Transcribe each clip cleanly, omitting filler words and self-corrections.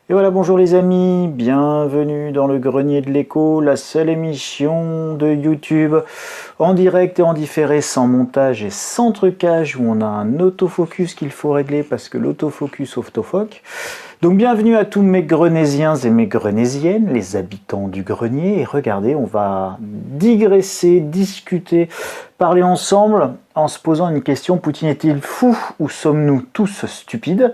Et voilà, bonjour les amis, bienvenue dans le Grenier de l'Écho, la seule émission de YouTube en direct et en différé, sans montage et sans trucage, où on a un autofocus qu'il faut régler parce que l'autofocus autofoque. Donc bienvenue à tous mes grenésiens et mes grenésiennes, les habitants du grenier, et regardez, on va digresser, discuter, parler ensemble en se posant une question: Poutine est-il fou ou sommes-nous tous stupides?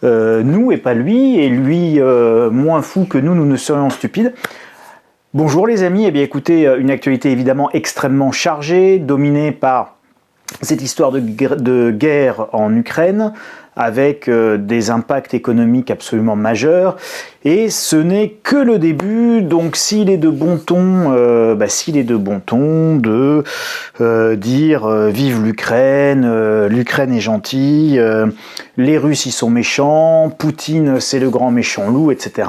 Nous et pas lui, et lui moins fou que nous ne serions stupides. Bonjour les amis, eh bien écoutez, une actualité évidemment extrêmement chargée, dominée par cette histoire de guerre en Ukraine, avec des impacts économiques absolument majeurs, et ce n'est que le début. Donc s'il est de bon ton, de dire vive l'Ukraine, l'Ukraine est gentille, les Russes ils sont méchants, Poutine c'est le grand méchant loup, etc.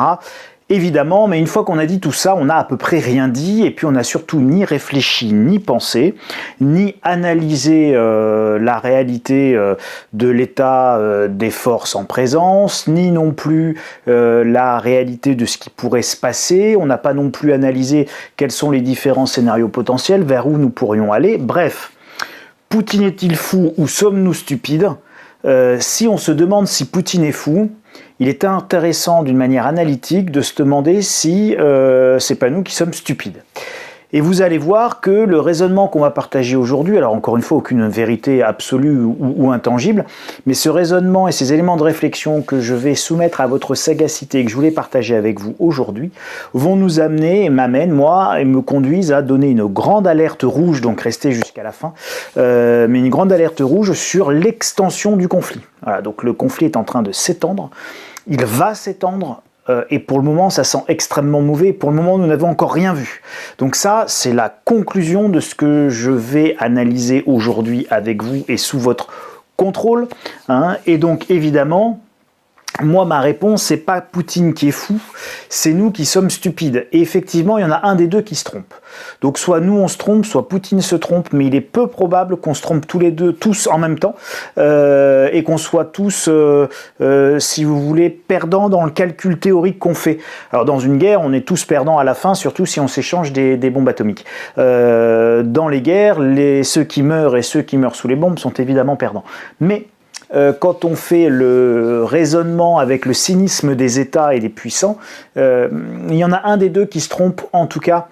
Évidemment, mais une fois qu'on a dit tout ça, on n'a à peu près rien dit, et puis on n'a surtout ni réfléchi, ni pensé, ni analysé la réalité de l'état des forces en présence, ni non plus la réalité de ce qui pourrait se passer. On n'a pas non plus analysé quels sont les différents scénarios potentiels, vers où nous pourrions aller. Bref, Poutine est-il fou ou sommes-nous stupides? Si on se demande si Poutine est fou, il est intéressant d'une manière analytique de se demander si c'est pas nous qui sommes stupides. Et vous allez voir que le raisonnement qu'on va partager aujourd'hui, alors encore une fois, aucune vérité absolue ou intangible, mais ce raisonnement et ces éléments de réflexion que je vais soumettre à votre sagacité et que je voulais partager avec vous aujourd'hui, vont nous amener et m'amènent, moi, et me conduisent à donner une grande alerte rouge, donc restez jusqu'à la fin, mais une grande alerte rouge sur l'extension du conflit. Voilà, donc le conflit est en train de s'étendre, il va s'étendre, et pour le moment, ça sent extrêmement mauvais. Pour le moment, nous n'avons encore rien vu. Donc ça, c'est la conclusion de ce que je vais analyser aujourd'hui avec vous et sous votre contrôle. Et donc, évidemment, moi, ma réponse, c'est pas Poutine qui est fou, c'est nous qui sommes stupides. Et effectivement, il y en a un des deux qui se trompe. Donc soit nous on se trompe, soit Poutine se trompe, mais il est peu probable qu'on se trompe tous les deux, tous en même temps, et qu'on soit tous, si vous voulez, perdants dans le calcul théorique qu'on fait. Alors dans une guerre, on est tous perdants à la fin, surtout si on s'échange des bombes atomiques. Dans les guerres, ceux qui meurent et ceux qui meurent sous les bombes sont évidemment perdants. Mais quand on fait le raisonnement avec le cynisme des États et des puissants, il y en a un des deux qui se trompe, en tout cas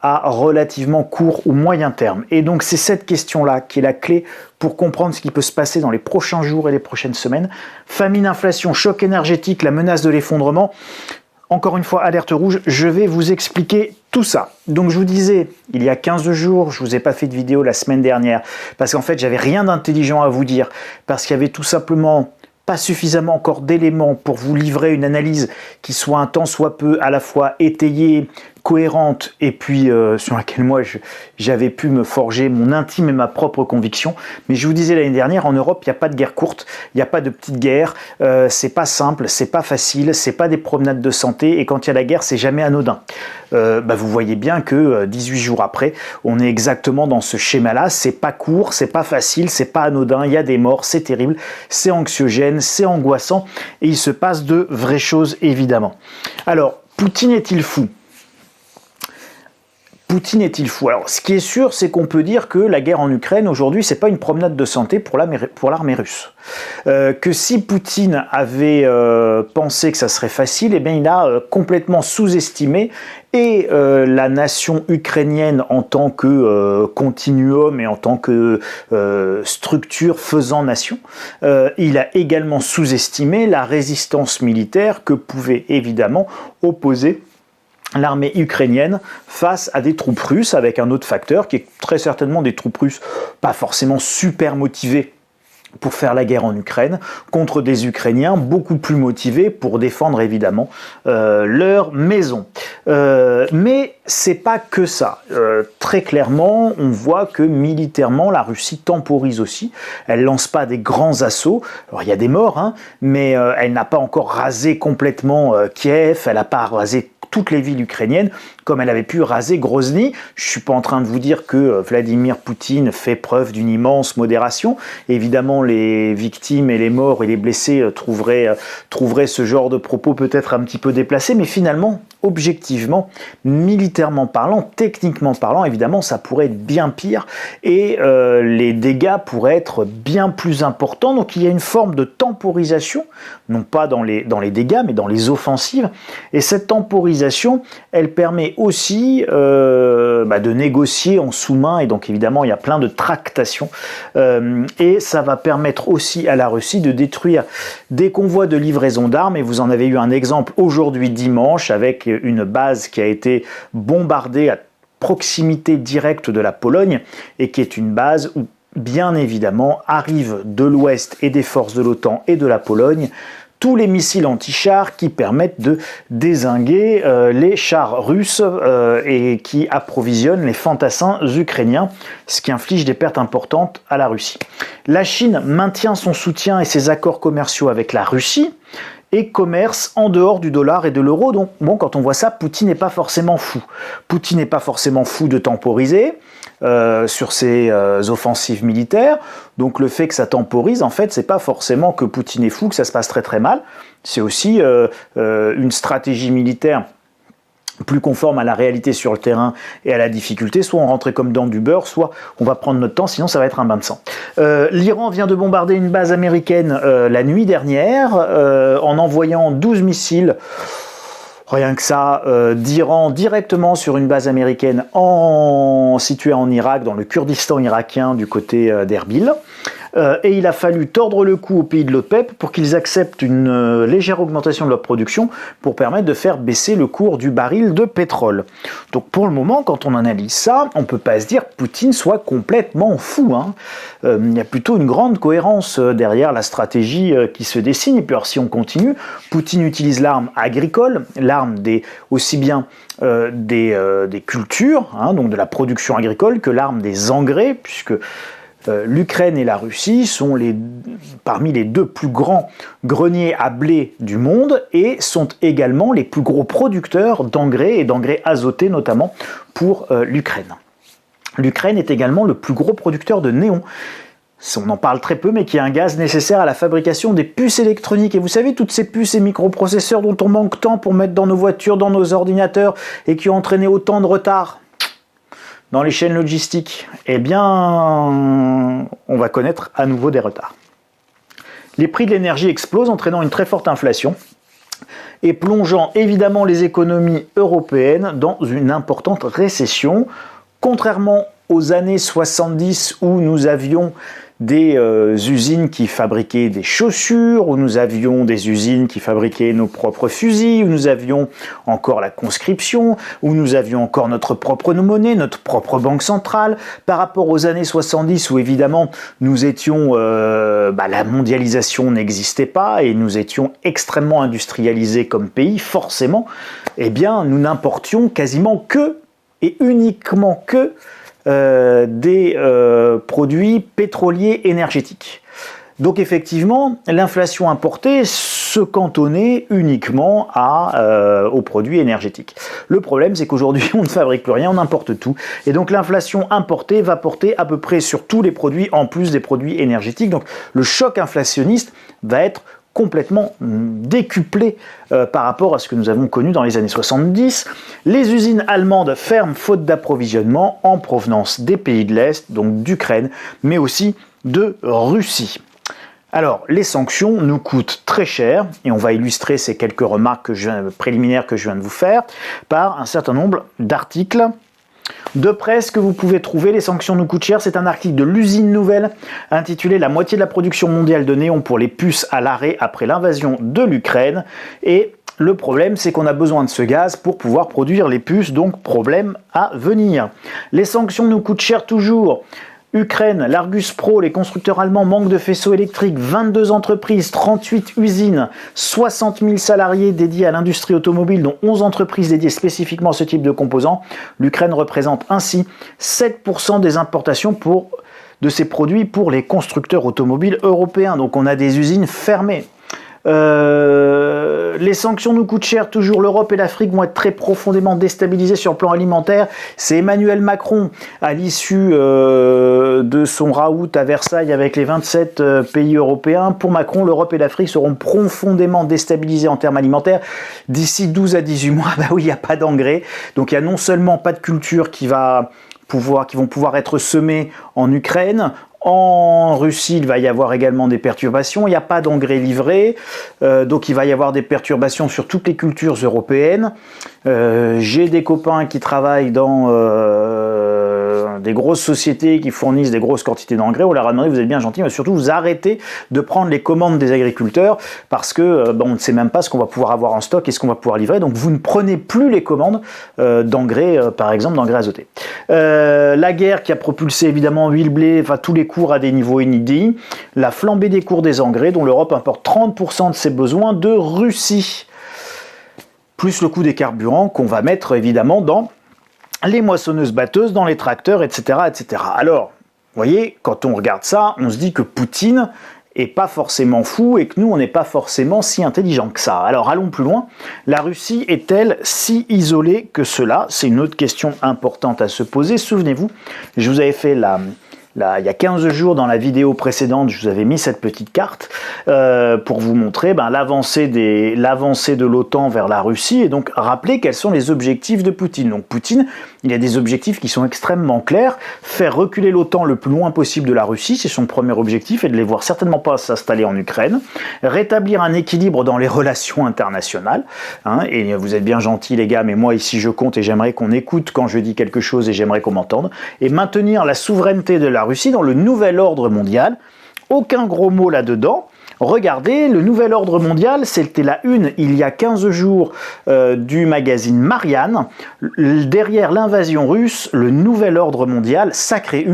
à relativement court ou moyen terme. Et donc c'est cette question-là qui est la clé pour comprendre ce qui peut se passer dans les prochains jours et les prochaines semaines. Famine, inflation, choc énergétique, la menace de l'effondrement. Encore une fois, alerte rouge, je vais vous expliquer tout ça. Donc je vous disais, il y a 15 jours, je ne vous ai pas fait de vidéo la semaine dernière, parce qu'en fait, j'avais rien d'intelligent à vous dire, parce qu'il y avait tout simplement pas suffisamment encore d'éléments pour vous livrer une analyse qui soit un tant soit peu à la fois étayée, cohérente, et puis sur laquelle moi j'avais pu me forger mon intime et ma propre conviction. Mais je vous disais l'année dernière, en Europe, il n'y a pas de guerre courte, il n'y a pas de petite guerre, c'est pas simple, c'est pas facile, c'est pas des promenades de santé, et quand il y a la guerre, c'est jamais anodin. Vous voyez bien que 18 jours après, on est exactement dans ce schéma-là, c'est pas court, c'est pas facile, c'est pas anodin, il y a des morts, c'est terrible, c'est anxiogène, c'est angoissant, et il se passe de vraies choses évidemment. Alors, Poutine est-il fou ? Poutine est-il fou? Alors, ce qui est sûr, c'est qu'on peut dire que la guerre en Ukraine, aujourd'hui, c'est pas une promenade de santé pour l'armée russe. Que si Poutine avait pensé que ça serait facile, eh bien, il a complètement sous-estimé et la nation ukrainienne en tant que continuum et en tant que structure faisant nation. Il a également sous-estimé la résistance militaire que pouvait évidemment opposer l'armée ukrainienne face à des troupes russes, avec un autre facteur qui est très certainement des troupes russes pas forcément super motivées pour faire la guerre en Ukraine, contre des Ukrainiens beaucoup plus motivés pour défendre évidemment leur maison. Mais c'est pas que ça. Très clairement, on voit que militairement, la Russie temporise aussi. Elle lance pas des grands assauts. Alors il y a des morts, mais elle n'a pas encore rasé complètement Kiev, elle n'a pas rasé toutes les villes ukrainiennes, comme elle avait pu raser Grozny. Je ne suis pas en train de vous dire que Vladimir Poutine fait preuve d'une immense modération. Évidemment, les victimes et les morts et les blessés trouveraient ce genre de propos peut-être un petit peu déplacés, mais finalement, objectivement, militairement parlant, techniquement parlant, évidemment, ça pourrait être bien pire et les dégâts pourraient être bien plus importants. Donc il y a une forme de temporisation, non pas dans les dégâts, mais dans les offensives. Et cette temporisation, elle permet aussi de négocier en sous-main, et donc évidemment, il y a plein de tractations. Et ça va permettre aussi à la Russie de détruire des convois de livraison d'armes, et vous en avez eu un exemple aujourd'hui dimanche, avec une base qui a été bombardée à proximité directe de la Pologne, et qui est une base où, bien évidemment, arrivent de l'Ouest et des forces de l'OTAN et de la Pologne tous les missiles anti-chars qui permettent de dézinguer les chars russes et qui approvisionnent les fantassins ukrainiens, ce qui inflige des pertes importantes à la Russie. La Chine maintient son soutien et ses accords commerciaux avec la Russie et commerce en dehors du dollar et de l'euro. Donc bon, quand on voit ça, Poutine n'est pas forcément fou. Poutine n'est pas forcément fou de temporiser sur ses offensives militaires. Donc le fait que ça temporise, en fait, c'est pas forcément que Poutine est fou, que ça se passe très très mal. C'est aussi une stratégie militaire plus conforme à la réalité sur le terrain et à la difficulté. Soit on rentrait comme dans du beurre, soit on va prendre notre temps, sinon ça va être un bain de sang. L'Iran vient de bombarder une base américaine la nuit dernière en envoyant 12 missiles, rien que ça, d'Iran directement sur une base américaine située en Irak, dans le Kurdistan irakien du côté d'Erbil. Et il a fallu tordre le cou aux pays de l'OPEP pour qu'ils acceptent une légère augmentation de leur production pour permettre de faire baisser le cours du baril de pétrole. Donc pour le moment, quand on analyse ça, on ne peut pas se dire que Poutine soit complètement fou. Il y a plutôt une grande cohérence derrière la stratégie qui se dessine. Et puis alors si on continue, Poutine utilise l'arme agricole, l'arme aussi bien des cultures, donc de la production agricole, que l'arme des engrais, puisque l'Ukraine et la Russie sont parmi les deux plus grands greniers à blé du monde et sont également les plus gros producteurs d'engrais et d'engrais azotés notamment pour l'Ukraine. L'Ukraine est également le plus gros producteur de néon. On en parle très peu, mais qui est un gaz nécessaire à la fabrication des puces électroniques. Et vous savez, toutes ces puces et microprocesseurs dont on manque tant pour mettre dans nos voitures, dans nos ordinateurs, et qui ont entraîné autant de retard dans les chaînes logistiques, eh bien, on va connaître à nouveau des retards. Les prix de l'énergie explosent, entraînant une très forte inflation et plongeant évidemment les économies européennes dans une importante récession. Contrairement aux années 70 où nous avions des usines qui fabriquaient des chaussures, où nous avions des usines qui fabriquaient nos propres fusils, où nous avions encore la conscription, où nous avions encore notre propre monnaie, notre propre banque centrale, par rapport aux années 70 où évidemment nous étions, la mondialisation n'existait pas et nous étions extrêmement industrialisés comme pays, forcément, eh bien nous n'importions quasiment que et uniquement que des produits pétroliers énergétiques. Donc effectivement, l'inflation importée se cantonnait uniquement aux produits énergétiques. Le problème, c'est qu'aujourd'hui, on ne fabrique plus rien, on importe tout. Et donc l'inflation importée va porter à peu près sur tous les produits, en plus des produits énergétiques. Donc le choc inflationniste va être complètement décuplé par rapport à ce que nous avons connu dans les années 70. Les usines allemandes ferment faute d'approvisionnement en provenance des pays de l'Est, donc d'Ukraine, mais aussi de Russie. Alors, les sanctions nous coûtent très cher, et on va illustrer ces quelques remarques préliminaires que je viens de vous faire par un certain nombre d'articles de presse que vous pouvez trouver. Les sanctions nous coûtent cher. C'est un article de l'usine Nouvelle intitulé « La moitié de la production mondiale de néon pour les puces à l'arrêt après l'invasion de l'Ukraine ». Et le problème, c'est qu'on a besoin de ce gaz pour pouvoir produire les puces, donc problème à venir. Les sanctions nous coûtent cher toujours. Ukraine, l'Argus Pro, les constructeurs allemands manquent de faisceaux électriques, 22 entreprises, 38 usines, 60 000 salariés dédiés à l'industrie automobile, dont 11 entreprises dédiées spécifiquement à ce type de composants. L'Ukraine représente ainsi 7% des importations de ces produits pour les constructeurs automobiles européens. Donc on a des usines fermées. les sanctions nous coûtent cher, toujours l'Europe et l'Afrique vont être très profondément déstabilisées sur le plan alimentaire. C'est Emmanuel Macron, à l'issue de son raout à Versailles avec les 27 pays européens. Pour Macron, l'Europe et l'Afrique seront profondément déstabilisées en termes alimentaires. D'ici 12 à 18 mois, bah oui, il n'y a pas d'engrais. Donc il y a non seulement pas de culture qui vont pouvoir être semées en Ukraine. En Russie, il va y avoir également des perturbations. Il n'y a pas d'engrais livrés, donc il va y avoir des perturbations sur toutes les cultures européennes. J'ai des copains qui travaillent dans des grosses sociétés qui fournissent des grosses quantités d'engrais. On leur a demandé, vous êtes bien gentils, mais surtout vous arrêtez de prendre les commandes des agriculteurs parce que on ne sait même pas ce qu'on va pouvoir avoir en stock et ce qu'on va pouvoir livrer. Donc vous ne prenez plus les commandes d'engrais, par exemple d'engrais azotés. La guerre qui a propulsé évidemment huile, blé, enfin tous les cours à des niveaux inédits. La flambée des cours des engrais dont l'Europe importe 30% de ses besoins de Russie. Plus le coût des carburants qu'on va mettre évidemment dans les moissonneuses-batteuses, dans les tracteurs, etc., etc. Alors, vous voyez, quand on regarde ça, on se dit que Poutine est pas forcément fou et que nous, on n'est pas forcément si intelligent que ça. Alors, allons plus loin. La Russie est-elle si isolée que cela? C'est une autre question importante à se poser. Souvenez-vous, je vous avais fait il y a 15 jours, dans la vidéo précédente, je vous avais mis cette petite carte pour vous montrer l'avancée de l'OTAN vers la Russie et donc rappeler quels sont les objectifs de Poutine. Donc Poutine, il a des objectifs qui sont extrêmement clairs. Faire reculer l'OTAN le plus loin possible de la Russie, c'est son premier objectif, et de les voir certainement pas s'installer en Ukraine. Rétablir un équilibre dans les relations internationales. Et vous êtes bien gentils les gars, mais moi ici je compte et j'aimerais qu'on écoute quand je dis quelque chose et j'aimerais qu'on m'entende. Et maintenir la souveraineté de la Russie dans le nouvel ordre mondial. Aucun gros mot là-dedans. Regardez, le nouvel ordre mondial, c'était la une il y a 15 jours du magazine Marianne. Derrière l'invasion russe, le nouvel ordre mondial, sacré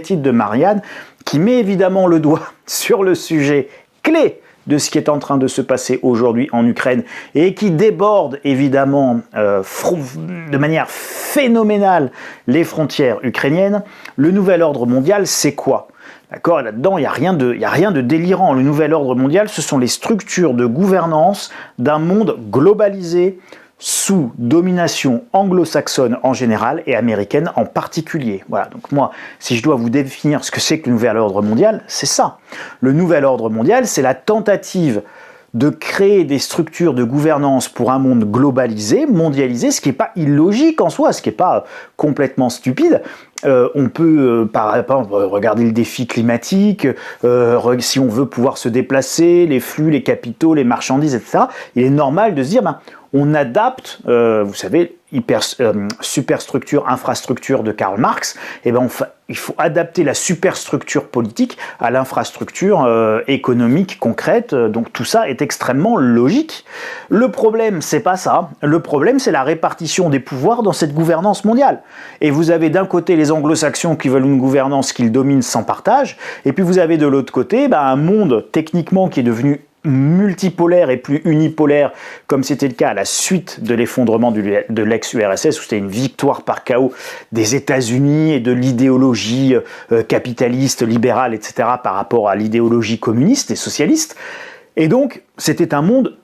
titre de Marianne, qui met évidemment le doigt sur le sujet clé de ce qui est en train de se passer aujourd'hui en Ukraine et qui déborde évidemment de manière phénoménale les frontières ukrainiennes. Le nouvel ordre mondial, c'est quoi ? D'accord, là-dedans, il n'y a rien de délirant. Le nouvel ordre mondial, ce sont les structures de gouvernance d'un monde globalisé sous domination anglo-saxonne en général et américaine en particulier. Voilà, donc moi, si je dois vous définir ce que c'est que le nouvel ordre mondial, c'est ça. Le nouvel ordre mondial, c'est la tentative de créer des structures de gouvernance pour un monde globalisé, mondialisé, ce qui n'est pas illogique en soi, ce qui n'est pas complètement stupide. On peut, par exemple, regarder le défi climatique, si on veut pouvoir se déplacer, les flux, les capitaux, les marchandises, etc. Il est normal de se dire, on adapte, vous savez, superstructure, infrastructure de Karl Marx, il faut adapter la superstructure politique à l'infrastructure économique concrète, donc tout ça est extrêmement logique. Le problème, c'est pas ça, le problème c'est la répartition des pouvoirs dans cette gouvernance mondiale. Et vous avez d'un côté les anglo-saxons qui veulent une gouvernance qu'ils dominent sans partage, et puis vous avez de l'autre côté un monde techniquement qui est devenu multipolaire et plus unipolaire, comme c'était le cas à la suite de l'effondrement de l'ex-URSS, où c'était une victoire par chaos des États-Unis et de l'idéologie capitaliste, libérale, etc., par rapport à l'idéologie communiste et socialiste. Et donc, c'était un monde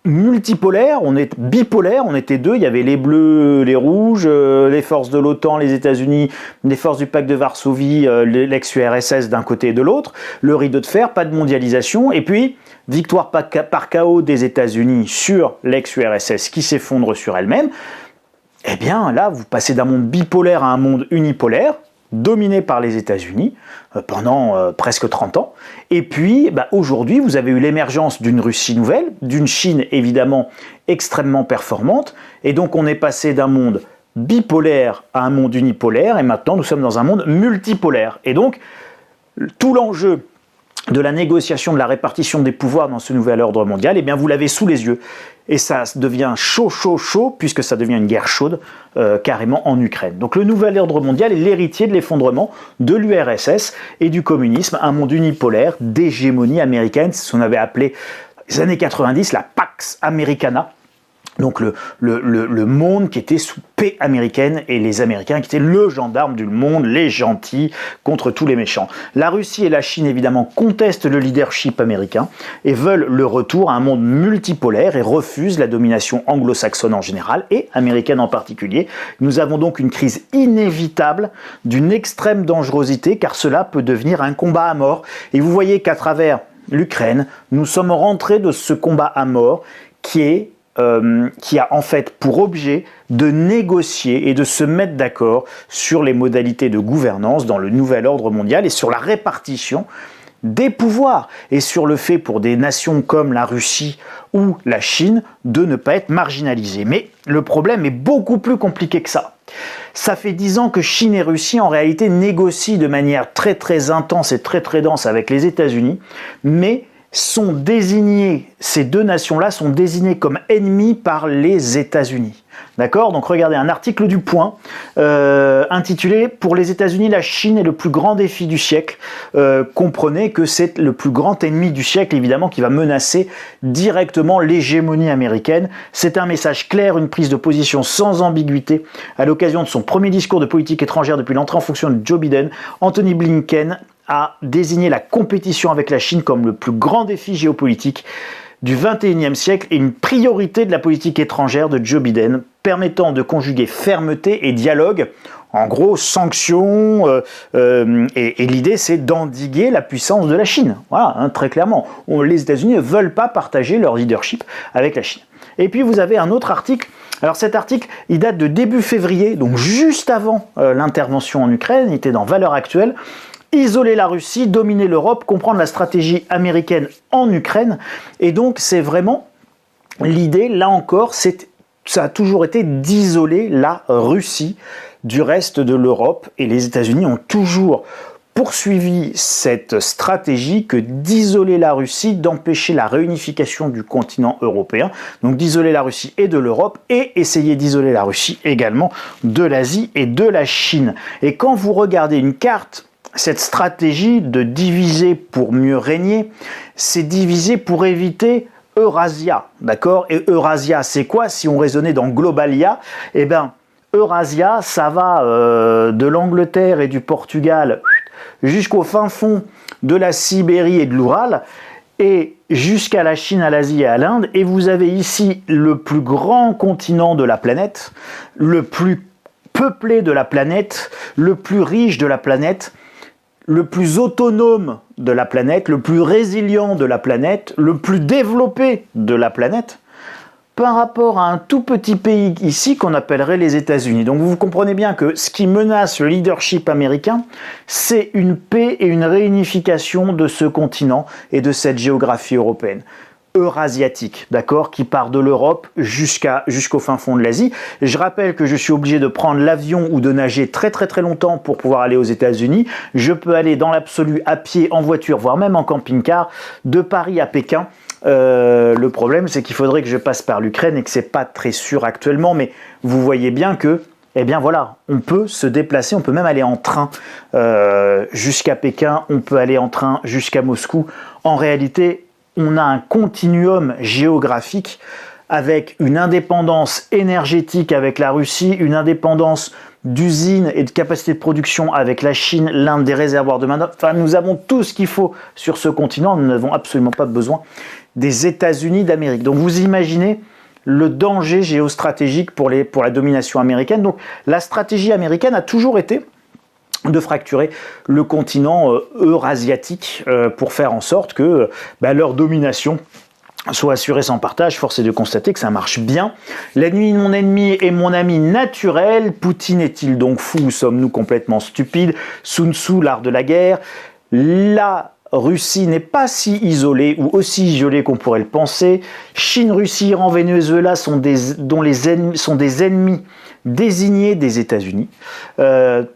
multipolaire, on est bipolaire, on était deux, il y avait les bleus, les rouges, les forces de l'OTAN, les États-Unis, les forces du pacte de Varsovie, l'ex-URSS d'un côté et de l'autre, le rideau de fer, pas de mondialisation, et puis victoire par chaos des États-Unis sur l'ex-URSS qui s'effondre sur elle-même. Eh bien là, vous passez d'un monde bipolaire à un monde unipolaire, dominé par les États-Unis pendant presque 30 ans. Et puis, aujourd'hui, vous avez eu l'émergence d'une Russie nouvelle, d'une Chine évidemment extrêmement performante, et donc on est passé d'un monde bipolaire à un monde unipolaire, et maintenant nous sommes dans un monde multipolaire. Et donc, tout l'enjeu de la négociation, de la répartition des pouvoirs dans ce nouvel ordre mondial, eh bien vous l'avez sous les yeux. Et ça devient chaud, puisque ça devient une guerre chaude, carrément en Ukraine. Donc le nouvel ordre mondial est l'héritier de l'effondrement de l'URSS et du communisme, un monde unipolaire, d'hégémonie américaine, c'est ce qu'on avait appelé les années 90, la Pax Americana, Donc le monde qui était sous paix américaine et les Américains qui étaient le gendarme du monde, les gentils contre tous les méchants. La Russie et la Chine évidemment contestent le leadership américain et veulent le retour à un monde multipolaire et refusent la domination anglo-saxonne en général et américaine en particulier. Nous avons donc une crise inévitable d'une extrême dangerosité car cela peut devenir un combat à mort. Et vous voyez qu'à travers l'Ukraine, nous sommes rentrés de ce combat à mort qui a en fait pour objet de négocier et de se mettre d'accord sur les modalités de gouvernance dans le nouvel ordre mondial et sur la répartition des pouvoirs et sur le fait pour des nations comme la Russie ou la Chine de ne pas être marginalisées. Mais le problème est beaucoup plus compliqué que ça. Ça fait 10 ans que Chine et Russie en réalité négocient de manière très très intense et très très dense avec les États-Unis, mais sont désignés, ces deux nations-là sont désignées comme ennemies par les États-Unis. D'accord? Donc regardez un article du Point intitulé « Pour les États-Unis, la Chine est le plus grand défi du siècle ». Comprenez que c'est le plus grand ennemi du siècle, évidemment, qui va menacer directement l'hégémonie américaine. C'est un message clair, une prise de position sans ambiguïté. À l'occasion de son premier discours de politique étrangère depuis l'entrée en fonction de Joe Biden, Anthony Blinken a désigné la compétition avec la Chine comme le plus grand défi géopolitique du XXIe siècle et une priorité de la politique étrangère de Joe Biden, permettant de conjuguer fermeté et dialogue. En gros, sanctions, et l'idée c'est d'endiguer la puissance de la Chine. Voilà, hein, très clairement. Les États-Unis ne veulent pas partager leur leadership avec la Chine. Et puis vous avez un autre article. Alors cet article, il date de début février, donc juste avant l'intervention en Ukraine, il était dans Valeurs Actuelles. Isoler la Russie, dominer l'Europe, comprendre la stratégie américaine en Ukraine. Et donc, c'est vraiment l'idée, là encore, ça a toujours été d'isoler la Russie du reste de l'Europe. Et les États-Unis ont toujours poursuivi cette stratégie que d'isoler la Russie, d'empêcher la réunification du continent européen, donc d'isoler la Russie et de l'Europe, et essayer d'isoler la Russie également de l'Asie et de la Chine. Et quand vous regardez une carte, cette stratégie de diviser pour mieux régner, c'est diviser pour éviter Eurasia, d'accord? Et Eurasia, c'est quoi? Si on raisonnait dans Globalia, eh bien, Eurasia, ça va de l'Angleterre et du Portugal jusqu'au fin fond de la Sibérie et de l'Oural, et jusqu'à la Chine, à l'Asie et à l'Inde. Et vous avez ici le plus grand continent de la planète, le plus peuplé de la planète, le plus riche de la planète, le plus autonome de la planète, le plus résilient de la planète, le plus développé de la planète, par rapport à un tout petit pays ici qu'on appellerait les États-Unis. Donc vous comprenez bien que ce qui menace le leadership américain, c'est une paix et une réunification de ce continent et de cette géographie européenne. Eurasiatique, d'accord, qui part de l'Europe jusqu'au fin fond de l'Asie. Je rappelle que je suis obligé de prendre l'avion ou de nager très très très longtemps pour pouvoir aller aux États-Unis. Je peux aller dans l'absolu à pied, en voiture, voire même en camping-car, de Paris à Pékin. Le problème, c'est qu'il faudrait que je passe par l'Ukraine et que c'est pas très sûr actuellement, mais vous voyez bien que, eh bien voilà, on peut se déplacer, on peut même aller en train jusqu'à Pékin, on peut aller en train jusqu'à Moscou. En réalité, on a un continuum géographique avec une indépendance énergétique avec la Russie, une indépendance d'usines et de capacité de production avec la Chine, l'Inde, des réservoirs de main-d'œuvre. Enfin, nous avons tout ce qu'il faut sur ce continent, nous n'avons absolument pas besoin des États-Unis d'Amérique. Donc vous imaginez le danger géostratégique pour la domination américaine. Donc la stratégie américaine a toujours été de fracturer le continent eurasiatique pour faire en sorte que leur domination soit assurée sans partage. Force est de constater que ça marche bien. L'ennemi de mon ennemi est mon ami naturel. Poutine est-il donc fou ou sommes-nous complètement stupides? Sun Tzu, l'art de la guerre. La Russie n'est pas si isolée ou aussi isolée qu'on pourrait le penser. Chine, Russie, Iran, Venezuela sont des ennemis désignés des États-Unis.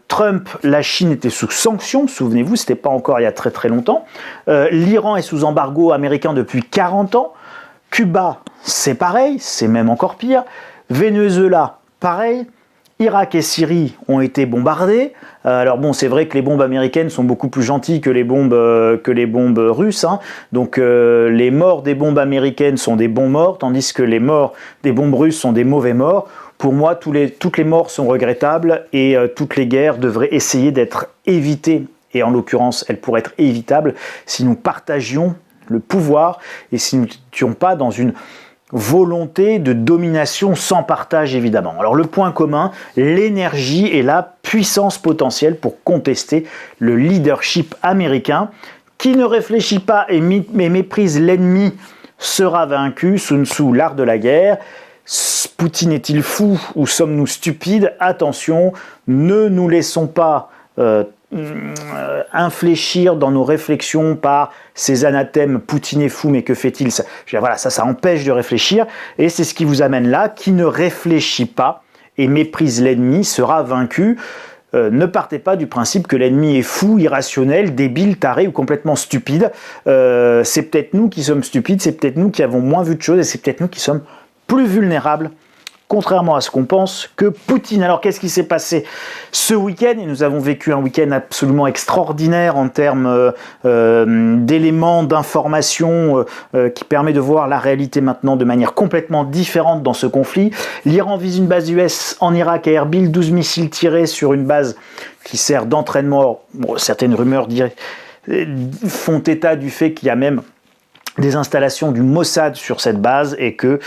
Trump, la Chine était sous sanctions, souvenez-vous, c'était pas encore il y a très très longtemps. L'Iran est sous embargo américain depuis 40 ans. Cuba, c'est pareil, c'est même encore pire. Venezuela, pareil. Irak et Syrie ont été bombardés. Alors bon, c'est vrai que les bombes américaines sont beaucoup plus gentilles que les bombes russes. Hein. Donc les morts des bombes américaines sont des bons morts, tandis que les morts des bombes russes sont des mauvais morts. Pour moi, toutes les morts sont regrettables et toutes les guerres devraient essayer d'être évitées. Et en l'occurrence, elles pourraient être évitables si nous partagions le pouvoir et si nous n'étions pas dans une volonté de domination sans partage, évidemment. Alors le point commun, l'énergie et la puissance potentielle pour contester le leadership américain. Qui ne réfléchit pas et méprise l'ennemi sera vaincu. Sun Tzu, l'art de la guerre. Poutine est-il fou ou sommes-nous stupides? Attention, ne nous laissons pas infléchir dans nos réflexions par ces anathèmes. Poutine est fou, mais que fait-il? Voilà, ça empêche de réfléchir, et c'est ce qui vous amène là. Qui ne réfléchit pas et méprise l'ennemi sera vaincu. Ne partez pas du principe que l'ennemi est fou, irrationnel, débile, taré ou complètement stupide. C'est peut-être nous qui sommes stupides, c'est peut-être nous qui avons moins vu de choses, et c'est peut-être nous qui sommes plus vulnérables, contrairement à ce qu'on pense, que Poutine. Alors qu'est-ce qui s'est passé ce week-end? Et nous avons vécu un week-end absolument extraordinaire en termes d'éléments, d'informations qui permet de voir la réalité maintenant de manière complètement différente dans ce conflit. L'Iran vise une base US en Irak à Erbil, 12 missiles tirés sur une base qui sert d'entraînement. Bon, certaines rumeurs font état du fait qu'il y a même des installations du Mossad sur cette base et que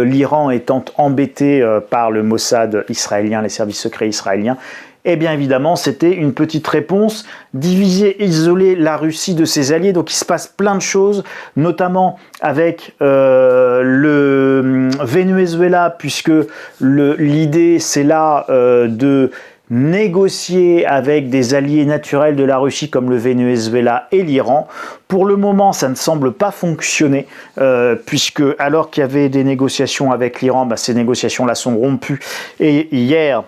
l'Iran étant embêté par le Mossad israélien, les services secrets israéliens, eh bien évidemment c'était une petite réponse, diviser, isoler la Russie de ses alliés. Donc il se passe plein de choses, notamment avec le Venezuela, puisque l'idée c'est là de négocier avec des alliés naturels de la Russie comme le Venezuela et l'Iran. Pour le moment, ça ne semble pas fonctionner, puisque alors qu'il y avait des négociations avec l'Iran, ces négociations-là sont rompues. Et hier,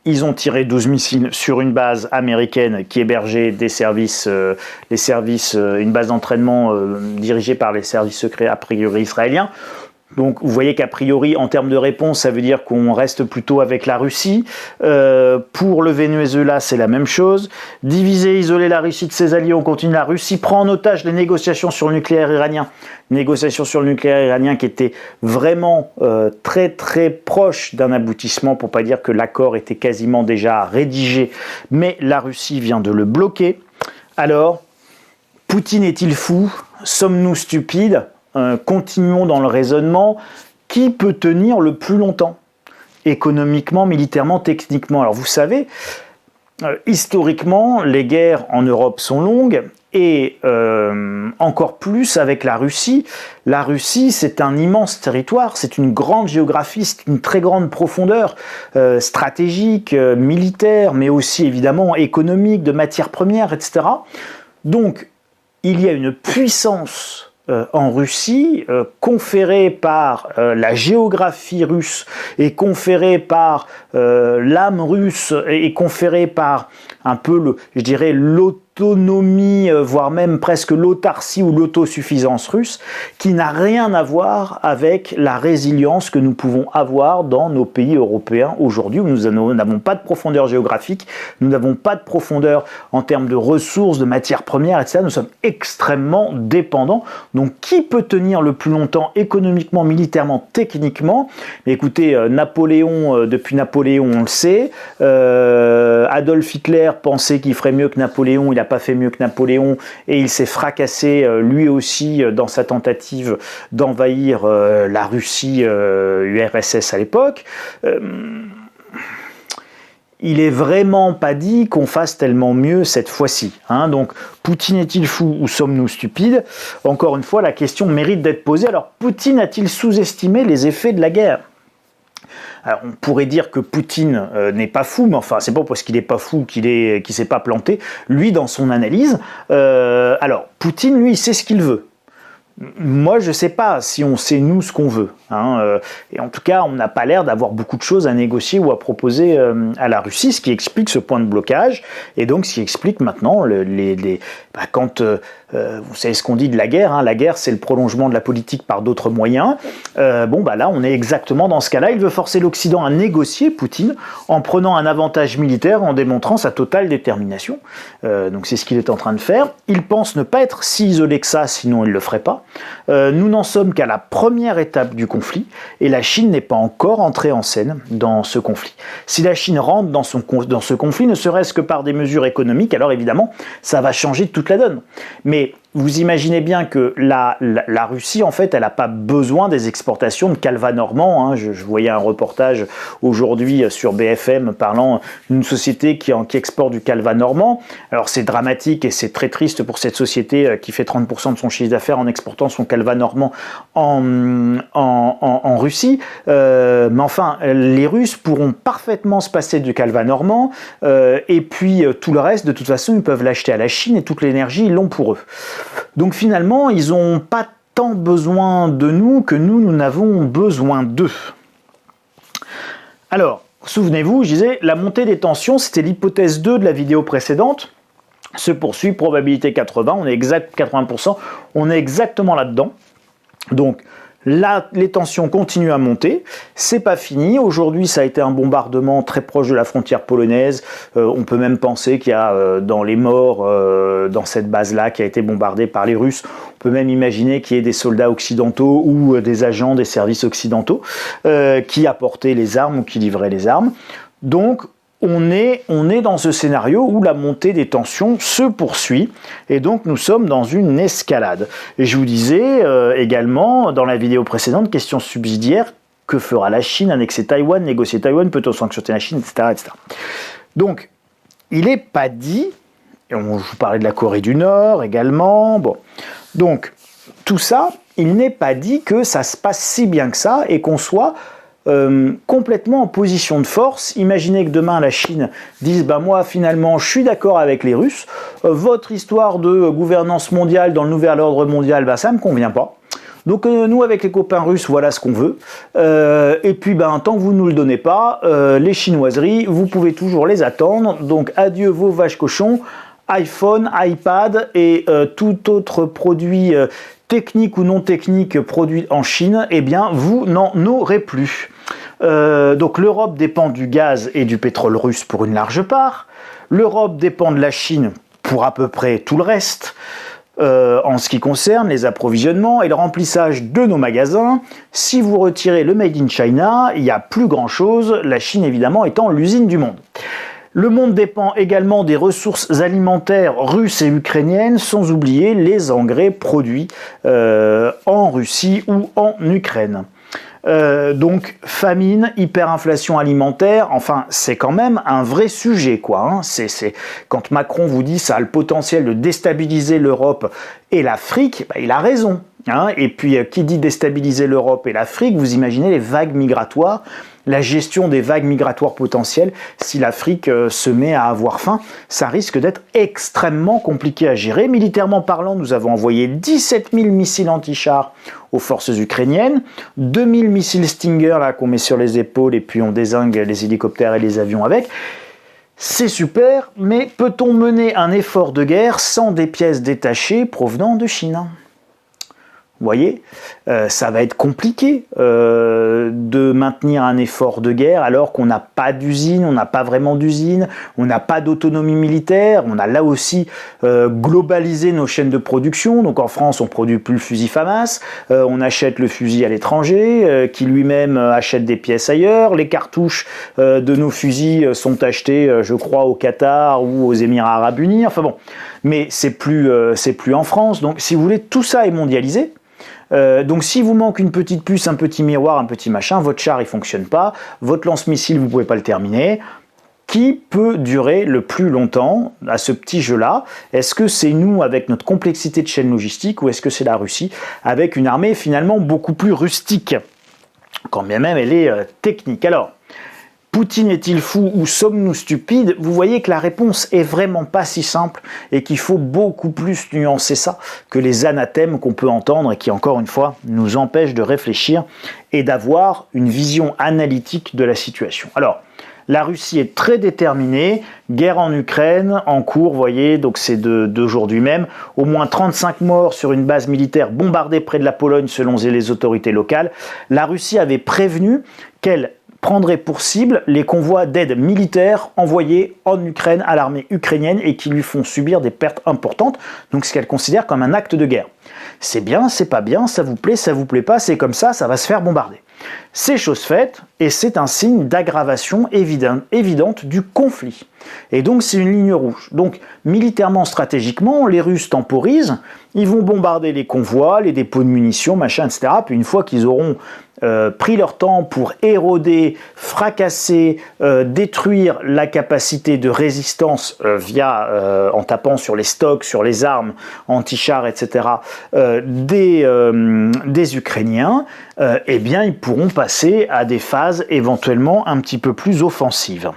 ils ont tiré 12 missiles sur une base américaine qui hébergeait des services, une base d'entraînement dirigée par les services secrets a priori israéliens. Donc vous voyez qu'a priori, en termes de réponse, ça veut dire qu'on reste plutôt avec la Russie. Pour le Venezuela, c'est la même chose. Diviser, isoler la Russie de ses alliés, on continue. La Russie prend en otage les négociations sur le nucléaire iranien. Négociations sur le nucléaire iranien qui étaient vraiment très très proches d'un aboutissement, pour pas dire que l'accord était quasiment déjà rédigé. Mais la Russie vient de le bloquer. Alors, Poutine est-il fou? Sommes-nous stupides? Continuons dans le raisonnement. Qui peut tenir le plus longtemps? Économiquement, militairement, techniquement. Alors vous savez, historiquement, les guerres en Europe sont longues et encore plus avec la Russie. La Russie, c'est un immense territoire, c'est une grande géographie, c'est une très grande profondeur stratégique, militaire, mais aussi évidemment économique, de matières premières, etc. Donc, il y a une puissance en Russie, conférée par la géographie russe et conférée par l'âme russe et conférée par un peu, je dirais, l'autonomie, voire même presque l'autarcie ou l'autosuffisance russe, qui n'a rien à voir avec la résilience que nous pouvons avoir dans nos pays européens aujourd'hui, où nous n'avons pas de profondeur géographique, nous n'avons pas de profondeur en termes de ressources, de matières premières, etc. Nous sommes extrêmement dépendants. Donc, qui peut tenir le plus longtemps économiquement, militairement, techniquement? Mais écoutez, Napoléon, depuis Napoléon, on le sait. Adolf Hitler pensait qu'il ferait mieux que Napoléon, il n'a pas fait mieux que Napoléon et il s'est fracassé lui aussi dans sa tentative d'envahir la Russie URSS à l'époque. Il est vraiment pas dit qu'on fasse tellement mieux cette fois-ci. Donc, Poutine est-il fou ou sommes-nous stupides? Encore une fois, la question mérite d'être posée. Alors, Poutine a-t-il sous-estimé les effets de la guerre? Alors, on pourrait dire que Poutine n'est pas fou, mais enfin, c'est pas parce qu'il n'est pas fou qu'il s'est pas planté. Lui, dans son analyse, alors, Poutine, lui, il sait ce qu'il veut. moi, je ne sais pas si on sait, nous, ce qu'on veut. Et en tout cas, on n'a pas l'air d'avoir beaucoup de choses à négocier ou à proposer à la Russie, ce qui explique ce point de blocage, et donc ce qui explique maintenant quand vous savez ce qu'on dit de la guerre, la guerre c'est le prolongement de la politique par d'autres moyens. Là on est exactement dans ce cas-là. Il veut forcer l'Occident à négocier, Poutine, en prenant un avantage militaire, en démontrant sa totale détermination. Donc c'est ce qu'il est en train de faire. Il pense ne pas être si isolé que ça, sinon il ne le ferait pas. Nous n'en sommes qu'à la première étape du conflit, et la Chine n'est pas encore entrée en scène dans ce conflit. Si la Chine rentre dans ce conflit, ne serait-ce que par des mesures économiques, alors évidemment, ça va changer toute la donne. Mais vous imaginez bien que la Russie, en fait, elle n'a pas besoin des exportations de calva normand. Je voyais un reportage aujourd'hui sur BFM parlant d'une société qui exporte du calva normand. Alors c'est dramatique et c'est très triste pour cette société qui fait 30% de son chiffre d'affaires en exportant son calva normand en Russie. Mais enfin, les Russes pourront parfaitement se passer du calva normand et puis tout le reste, de toute façon, ils peuvent l'acheter à la Chine et toute l'énergie, ils l'ont pour eux. Donc finalement, ils n'ont pas tant besoin de nous que nous n'avons besoin d'eux. Alors, souvenez-vous, je disais, la montée des tensions, c'était l'hypothèse 2 de la vidéo précédente, se poursuit, probabilité 80, on est 80%, on est exactement là-dedans. Donc, là, les tensions continuent à monter, c'est pas fini. Aujourd'hui, ça a été un bombardement très proche de la frontière polonaise. On peut même penser qu'il y a dans les morts dans cette base-là qui a été bombardée par les Russes. On peut même imaginer qu'il y ait des soldats occidentaux ou des agents des services occidentaux qui apportaient les armes ou qui livraient les armes. Donc, on est dans ce scénario où la montée des tensions se poursuit et donc nous sommes dans une escalade. Et je vous disais également dans la vidéo précédente, question subsidiaire, que fera la Chine, annexer Taïwan, négocier Taïwan, peut-on sanctionner la Chine, etc., etc. Donc, il n'est pas dit, et je vous parlais de la Corée du Nord également, donc tout ça, il n'est pas dit que ça se passe si bien que ça et qu'on soit complètement en position de force. Imaginez que demain la Chine dise moi finalement je suis d'accord avec les Russes, votre histoire de gouvernance mondiale dans le nouvel ordre mondial, ça me convient pas. Donc nous avec les copains russes, voilà ce qu'on veut. Et puis tant que vous ne nous le donnez pas, les chinoiseries, vous pouvez toujours les attendre. Donc adieu vos vaches cochons, iPhone, iPad et tout autre produit technique ou non technique produit en Chine, vous n'en aurez plus. Donc l'Europe dépend du gaz et du pétrole russe pour une large part. L'Europe dépend de la Chine pour à peu près tout le reste. En ce qui concerne les approvisionnements et le remplissage de nos magasins, si vous retirez le Made in China, il n'y a plus grand-chose, la Chine évidemment étant l'usine du monde. Le monde dépend également des ressources alimentaires russes et ukrainiennes, sans oublier les engrais produits en Russie ou en Ukraine. Donc famine, hyperinflation alimentaire, enfin c'est quand même un vrai sujet quoi. Quand Macron vous dit ça a le potentiel de déstabiliser l'Europe et l'Afrique, il a raison. Et puis qui dit déstabiliser l'Europe et l'Afrique, vous imaginez les vagues migratoires, la gestion des vagues migratoires potentielles, si l'Afrique se met à avoir faim, ça risque d'être extrêmement compliqué à gérer. Militairement parlant, nous avons envoyé 17 000 missiles anti-chars aux forces ukrainiennes, 2000 missiles Stinger là qu'on met sur les épaules et puis on dézingue les hélicoptères et les avions avec. C'est super, mais peut-on mener un effort de guerre sans des pièces détachées provenant de Chine ? Vous voyez, ça va être compliqué de maintenir un effort de guerre alors qu'on n'a pas d'usine, on n'a pas vraiment d'usine, on n'a pas d'autonomie militaire, on a là aussi globalisé nos chaînes de production. Donc en France, on produit plus le fusil FAMAS, on achète le fusil à l'étranger, qui lui-même achète des pièces ailleurs. Les cartouches de nos fusils sont achetées, je crois, au Qatar ou aux Émirats Arabes Unis. Enfin bon, mais c'est plus en France. Donc si vous voulez, tout ça est mondialisé. Donc si vous manque une petite puce, un petit miroir, un petit machin, votre char il fonctionne pas, votre lance-missile vous pouvez pas le terminer. Qui peut durer le plus longtemps à ce petit jeu-là? Est-ce que c'est nous avec notre complexité de chaîne logistique ou est-ce que c'est la Russie avec une armée finalement beaucoup plus rustique, quand bien même elle est technique? Alors, Poutine est-il fou ou sommes-nous stupides? Vous voyez que la réponse est vraiment pas si simple et qu'il faut beaucoup plus nuancer ça que les anathèmes qu'on peut entendre et qui, encore une fois, nous empêchent de réfléchir et d'avoir une vision analytique de la situation. Alors, la Russie est très déterminée, guerre en Ukraine, en cours, vous voyez, donc c'est d'aujourd'hui même, au moins 35 morts sur une base militaire bombardée près de la Pologne selon les autorités locales. La Russie avait prévenu qu'elle prendrait pour cible les convois d'aide militaire envoyés en Ukraine à l'armée ukrainienne et qui lui font subir des pertes importantes, donc ce qu'elle considère comme un acte de guerre. C'est bien, c'est pas bien, ça vous plaît pas, c'est comme ça va se faire bombarder. C'est chose faite et c'est un signe d'aggravation évidente du conflit. Et donc c'est une ligne rouge. Donc militairement, stratégiquement, les Russes temporisent, ils vont bombarder les convois, les dépôts de munitions, machin, etc. Puis une fois qu'ils auront pris leur temps pour éroder, fracasser, détruire la capacité de résistance en tapant sur les stocks, sur les armes anti-chars, etc. Des Ukrainiens, eh bien ils pourront passer à des phases éventuellement un petit peu plus offensives.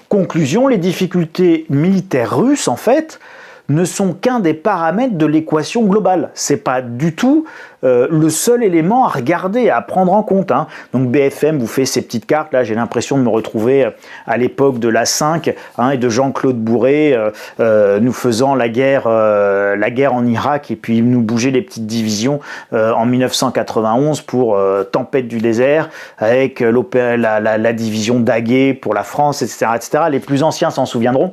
Conclusion, les difficultés militaires russes, en fait, ne sont qu'un des paramètres de l'équation globale. C'est pas du tout le seul élément à regarder, à prendre en compte. Hein. Donc BFM vous fait ces petites cartes, là j'ai l'impression de me retrouver à l'époque de l'A5 et de Jean-Claude Bourré nous faisant la guerre en Irak et puis nous bouger les petites divisions en 1991 pour Tempête du désert avec la division Daguet pour la France, etc., etc. Les plus anciens s'en souviendront.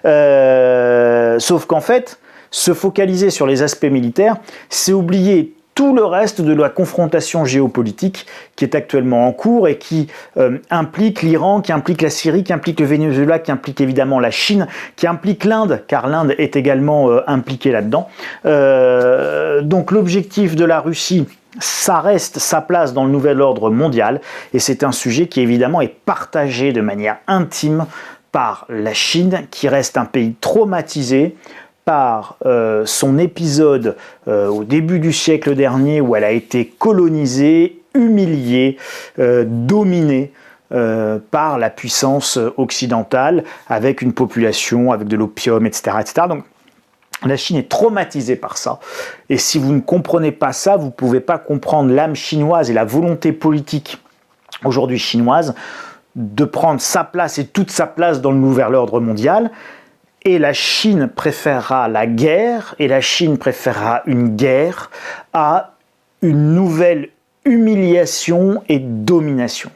Sauf qu'en fait, se focaliser sur les aspects militaires, c'est oublier tout le reste de la confrontation géopolitique qui est actuellement en cours et qui implique l'Iran, qui implique la Syrie, qui implique le Venezuela, qui implique évidemment la Chine, qui implique l'Inde, car l'Inde est également impliquée là-dedans. Donc l'objectif de la Russie, ça reste sa place dans le nouvel ordre mondial et c'est un sujet qui évidemment est partagé de manière intime par la Chine, qui reste un pays traumatisé par son épisode au début du siècle dernier où elle a été colonisée, humiliée, dominée par la puissance occidentale avec une population, avec de l'opium, etc., etc. Donc la Chine est traumatisée par ça. Et si vous ne comprenez pas ça, vous ne pouvez pas comprendre l'âme chinoise et la volonté politique aujourd'hui chinoise de prendre sa place et toute sa place dans le nouvel ordre mondial. Et la Chine préférera la guerre, et la Chine préférera une guerre à une nouvelle humiliation et domination.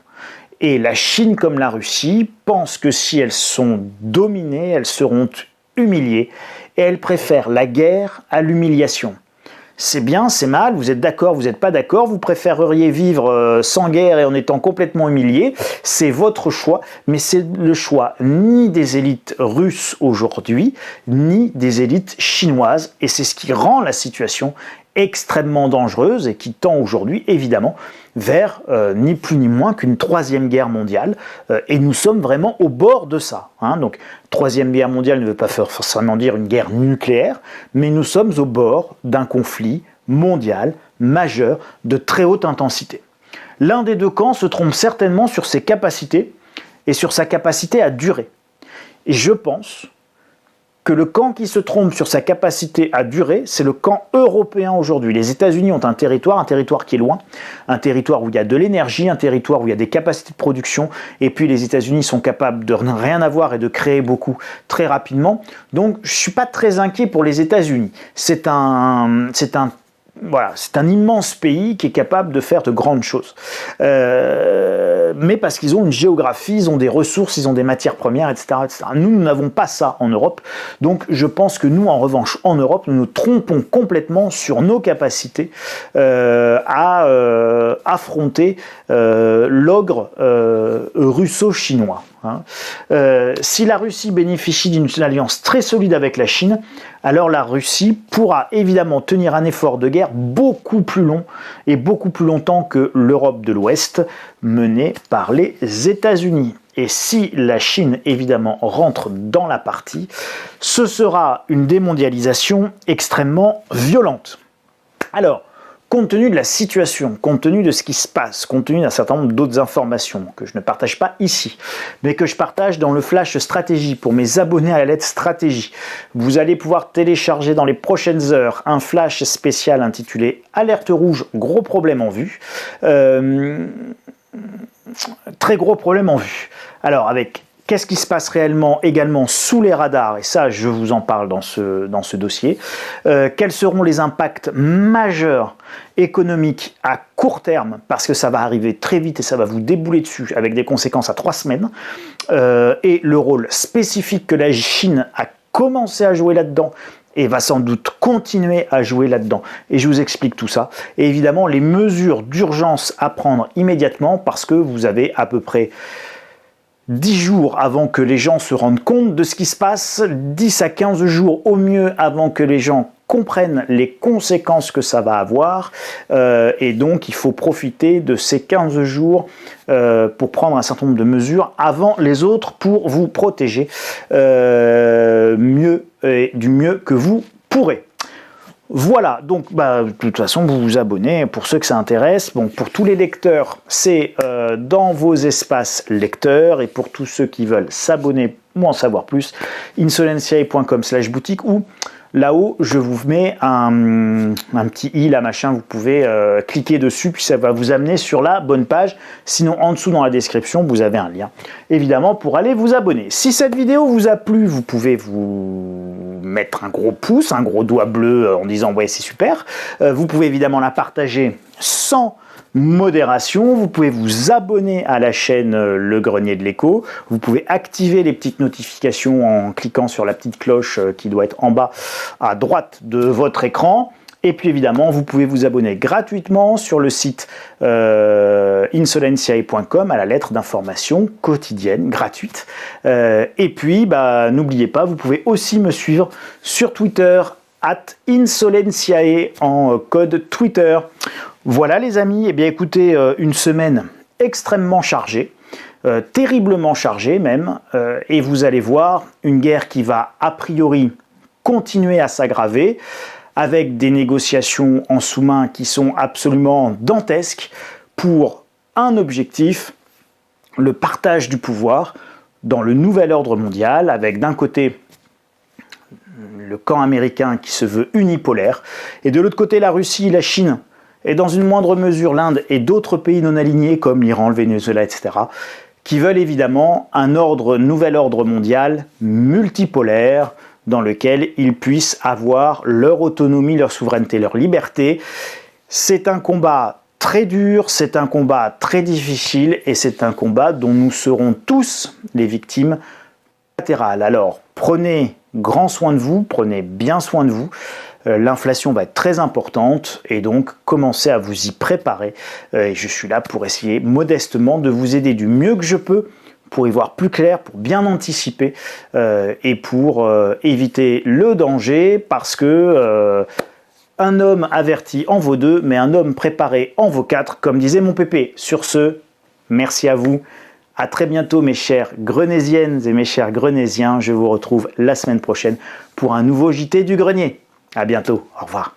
Et la Chine comme la Russie pensent que si elles sont dominées, elles seront humiliées, et elles préfèrent la guerre à l'humiliation. C'est bien, c'est mal, vous êtes d'accord, vous n'êtes pas d'accord, vous préféreriez vivre sans guerre et en étant complètement humilié, c'est votre choix, mais c'est le choix ni des élites russes aujourd'hui, ni des élites chinoises, et c'est ce qui rend la situation extrêmement dangereuse et qui tend aujourd'hui, évidemment, vers ni plus ni moins qu'une troisième guerre mondiale, et nous sommes vraiment au bord de ça. Hein. Donc, troisième guerre mondiale ne veut pas forcément dire une guerre nucléaire, mais nous sommes au bord d'un conflit mondial majeur de très haute intensité. L'un des deux camps se trompe certainement sur ses capacités et sur sa capacité à durer. Et je pense que le camp qui se trompe sur sa capacité à durer, c'est le camp européen aujourd'hui. Les États-Unis ont un territoire qui est loin, un territoire où il y a de l'énergie, un territoire où il y a des capacités de production, et puis les États-Unis sont capables de rien avoir et de créer beaucoup très rapidement. Donc je ne suis pas très inquiet pour les États-Unis. C'est un immense pays qui est capable de faire de grandes choses. Mais parce qu'ils ont une géographie, ils ont des ressources, ils ont des matières premières, etc., etc. Nous n'avons pas ça en Europe. Donc je pense que nous, en revanche, en Europe, nous nous trompons complètement sur nos capacités à affronter l'ogre russo-chinois. Hein. Si la Russie bénéficie d'une alliance très solide avec la Chine, alors la Russie pourra évidemment tenir un effort de guerre beaucoup plus long et beaucoup plus longtemps que l'Europe de l'Ouest menée par les États-Unis. Et si la Chine, évidemment, rentre dans la partie, ce sera une démondialisation extrêmement violente. Alors, compte tenu de la situation, compte tenu de ce qui se passe, compte tenu d'un certain nombre d'autres informations que je ne partage pas ici, mais que je partage dans le Flash Stratégie pour mes abonnés à la lettre Stratégie, vous allez pouvoir télécharger dans les prochaines heures un flash spécial intitulé Alerte rouge, gros problème en vue. Très gros problème en vue. Alors avec qu'est-ce qui se passe réellement également sous les radars, et ça je vous en parle dans ce dossier, quels seront les impacts majeurs économiques à court terme, parce que ça va arriver très vite et ça va vous débouler dessus avec des conséquences à 3 semaines, et le rôle spécifique que la Chine a commencé à jouer là-dedans, et va sans doute continuer à jouer là-dedans. Et je vous explique tout ça. Et évidemment, les mesures d'urgence à prendre immédiatement, parce que vous avez à peu près 10 jours avant que les gens se rendent compte de ce qui se passe, 10 à 15 jours au mieux avant que les gens comprennent les conséquences que ça va avoir, et donc il faut profiter de ces 15 jours pour prendre un certain nombre de mesures avant les autres pour vous protéger du mieux que vous pourrez. Voilà, donc de toute façon vous vous abonnez pour ceux que ça intéresse. Bon, pour tous les lecteurs, c'est dans vos espaces lecteurs, et pour tous ceux qui veulent s'abonner ou en savoir plus, insolenciae.com/boutique, ou là-haut, je vous mets un petit i, là, machin, vous pouvez cliquer dessus, puis ça va vous amener sur la bonne page. Sinon, en dessous, dans la description, vous avez un lien, évidemment, pour aller vous abonner. Si cette vidéo vous a plu, vous pouvez vous mettre un gros pouce, un gros doigt bleu en disant « ouais, c'est super ». Vous pouvez évidemment la partager sans modération, vous pouvez vous abonner à la chaîne Le Grenier de l'Écho, vous pouvez activer les petites notifications en cliquant sur la petite cloche qui doit être en bas à droite de votre écran, et puis évidemment vous pouvez vous abonner gratuitement sur le site insolenciae.com à la lettre d'information quotidienne gratuite, et puis n'oubliez pas, vous pouvez aussi me suivre sur Twitter @insolenciae en code Twitter. Voilà les amis, et bien écoutez, une semaine extrêmement chargée, terriblement chargée même, et vous allez voir une guerre qui va a priori continuer à s'aggraver, avec des négociations en sous-main qui sont absolument dantesques pour un objectif, le partage du pouvoir dans le nouvel ordre mondial, avec d'un côté le camp américain qui se veut unipolaire, et de l'autre côté la Russie, la Chine, et dans une moindre mesure l'Inde et d'autres pays non alignés comme l'Iran, le Venezuela, etc., qui veulent évidemment un nouvel ordre mondial multipolaire dans lequel ils puissent avoir leur autonomie, leur souveraineté, leur liberté. C'est un combat très dur, c'est un combat très difficile, et c'est un combat dont nous serons tous les victimes latérales. Alors prenez grand soin de vous, prenez bien soin de vous. L'inflation va être très importante, et donc commencez à vous y préparer. Et je suis là pour essayer modestement de vous aider du mieux que je peux pour y voir plus clair, pour bien anticiper et pour éviter le danger, parce que un homme averti en vaut 2, mais un homme préparé en vaut 4, comme disait mon pépé. Sur ce, merci à vous. À très bientôt mes chères grenésiennes et mes chers grenésiens. Je vous retrouve la semaine prochaine pour un nouveau JT du Grenier. À bientôt, au revoir.